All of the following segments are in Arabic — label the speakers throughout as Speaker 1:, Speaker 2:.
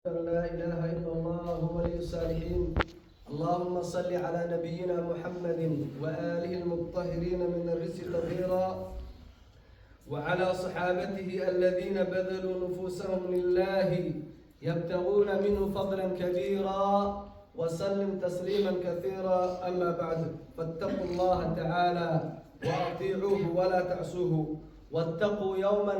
Speaker 1: لا إله إلا الله ولي الصالحين. اللهم صل على نبينا محمد وآله المطهرين من الرزق كثيرا، وعلى صحابته الذين بذلوا نفوسهم لله يبتغون منه فضلا كبيرا، وسلم تسليما كثيرا. أما بعد، فاتقوا الله تعالى وأطيعوه ولا تعصوه، واتقوا يوما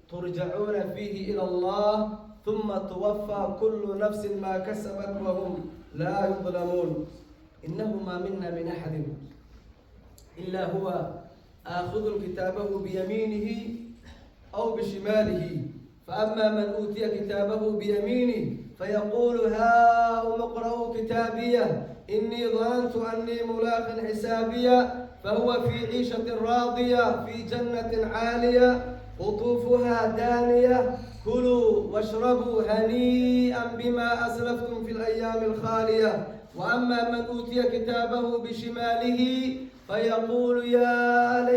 Speaker 1: ترجعون فيه إلى الله ثم توفى كل نفس ما كسبت وهم لا يظلمون. إنه ما منا من أحد إلا هو آخذ كتابه بيمينه أو بشماله، فأما من أوتي كتابه بيمينه فيقول هاؤم اقرءوا كتابيه إني ظننت أني ملاق حسابيه، فهو في عيشة راضية في جنة عالية قطوفها دانية، كلوا واشربوا هنيئا بما أسلفتم في الأيام الخالية. وأما من أوتي كتابه بشماله فيقول يا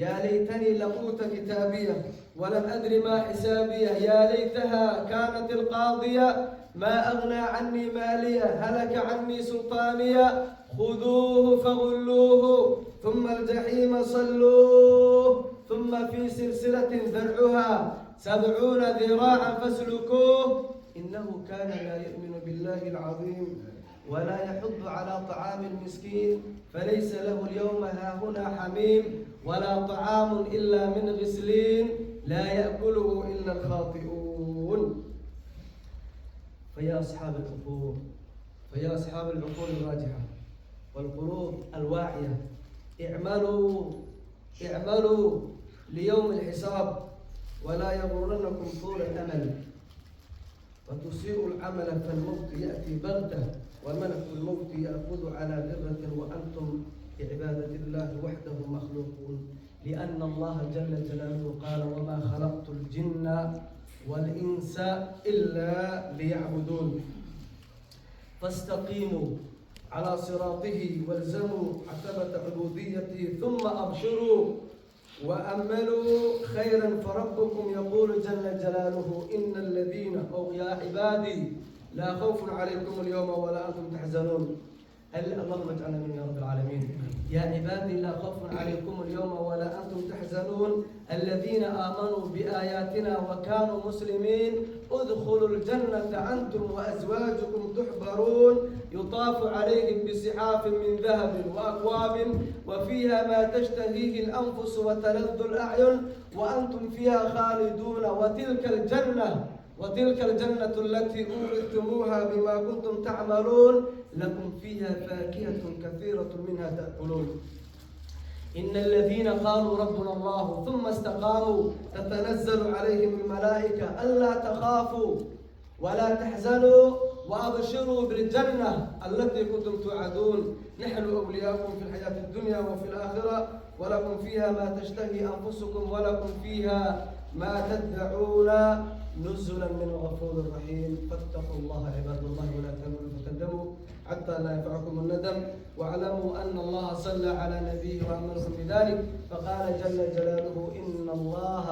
Speaker 1: ليتني لم أوت كتابيه ولم أدر ما حسابيه، يا ليتها كانت القاضية ما أغنى عني ماليه، هلك عني سلطانيه، خذوه فغلوه ثم الجحيم صلوه ثم في سلسلة ذرعها 70 ذراعا فاسلكوه، إنه كان لا يؤمن بالله العظيم ولا يحض على طعام المسكين، فليس له اليوم هاهنا حميم ولا طعام إلا من غسلين لا يأكله إلا الخاطئون. فيا أصحاب العقول الراجحة والقلوب الواعية، اعملوا ليوم الحساب، ولا يغرنكم طول الأمل وتسيء العمل، فالموت يأتي بغتة وملك الموت يأخذ على غرة وأنتم بعبادة الله وحده مخلوقون، لأن الله جل جلاله قال وما خلقت الجن والإنس إلا ليعبدون. فاستقيموا على صراطه والزموا عتبة عبوديته، ثم أبشروا وأملوا خيرا، فربكم يقول جل جلاله إن الذين يا عبادي لا خوف عليكم اليوم ولا أنتم تحزنون. اللهم اجعلنا من يا رب العالمين. يا عبادي لا خوف عليكم اليوم ولا أنتم تحزنون الذين آمنوا بآياتنا وكانوا مسلمين ادخلوا الجنة أنتم وأزواجكم تحبرون، يطاف عليهم بصحاف من ذهب وأكواب وفيها ما تشتهيه الأنفس وتلذ الأعين وأنتم فيها خالدون، وتلك الجنة التي أورثتموها بما كنتم تعملون، لكم فيها فاكهة كثيرة منها تأكلون. إن الذين قالوا ربنا الله ثم استقاموا تتنزل عليهم الملائكة ألا تخافوا ولا تحزنوا وأبشروا بالجنة التي كنتم توعدون، نحن أولياؤكم في الحياة الدنيا وفي الآخرة، ولكم فيها ما تشتهي أنفسكم ولكم فيها ما تدعون نزلا من غفور رحيم. فاتقوا الله عباد الله ولا تمنوا فتندموا حتى لا ينفعكم الندم، واعلموا أن الله صلى على نبيه وأمركم بذلك، فقال جل جلاله إن الله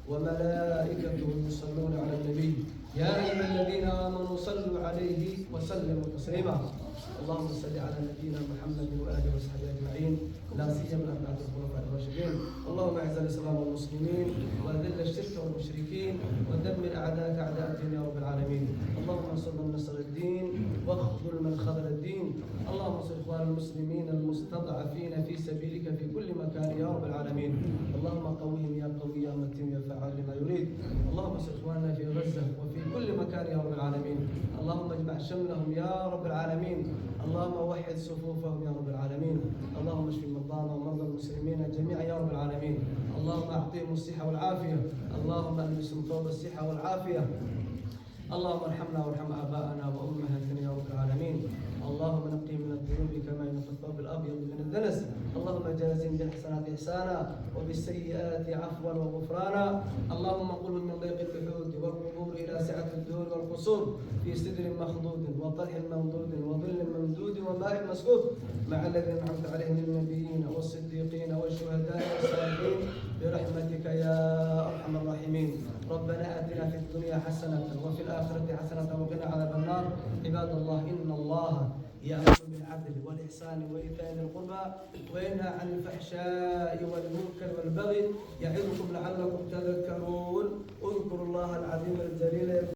Speaker 1: وملائكته يصلون على النبي يا أيها الذين آمنوا صلوا عليه وسلموا تسليما. اللهم صل على نبينا محمد وآله وصحبه أجمعين، لا سيما بعد الخلفاء الراشدين. اللهم أعز الإسلام والمسلمين وأذل الشرك والمشركين ودمر أعداءك أعداء الدين يا رب العالمين. اللهم انصر من نصر الدين واخذل من خذل الدين. اللهم انصر إخوان المسلمين المستضعفين في سبيلك في كل مكان يا رب العالمين. اللهم قوهم يا قوي يا متين يا فعال لما يريد. اللهم انصر إخواننا في غزة وفي كل مكان يا رب العالمين. اللهم اجمع شملهم يا رب العالمين. اللهم وحد صفوفهم يا رب العالمين. اللهم اشف مرضانا ومرضى المسلمين جميعا يا رب العالمين. اللهم اعطيهم الصحة والعافية. اللهم البسهم ثوب الصحة والعافية. اللهم ارحمنا وارحم آباءنا وأمهاتنا يا رب العالمين. اللهم نقهم من الذنوب كما ينقى الثوب الأبيض من الدنس. اللهم جازهم بالحسنات إحسانا وبالسيئات عفوا وغفرانا. اللهم انقلهم من ضيق الحدود والقبور إلى سعة الدور والقصور، في سدر مخضود وطلح ممدود وظل ممدود وماء مسكوب، مع الذين أنعمت عليهم من النبيين والصديقين والشهداء والصالحين برحمتك يا أرحم الراحمين. ربنا آتنا في الدنيا حسنة وفي الآخرة حسنة وقنا عذاب النار. عباد الله، إن الله يأمر بالعدل والإحسان وإيتاء ذي القربى وينهى عن الفحشاء والمنكر والبغي يعظكم لعلكم تذكرون. اذكروا الله العظيم الجليل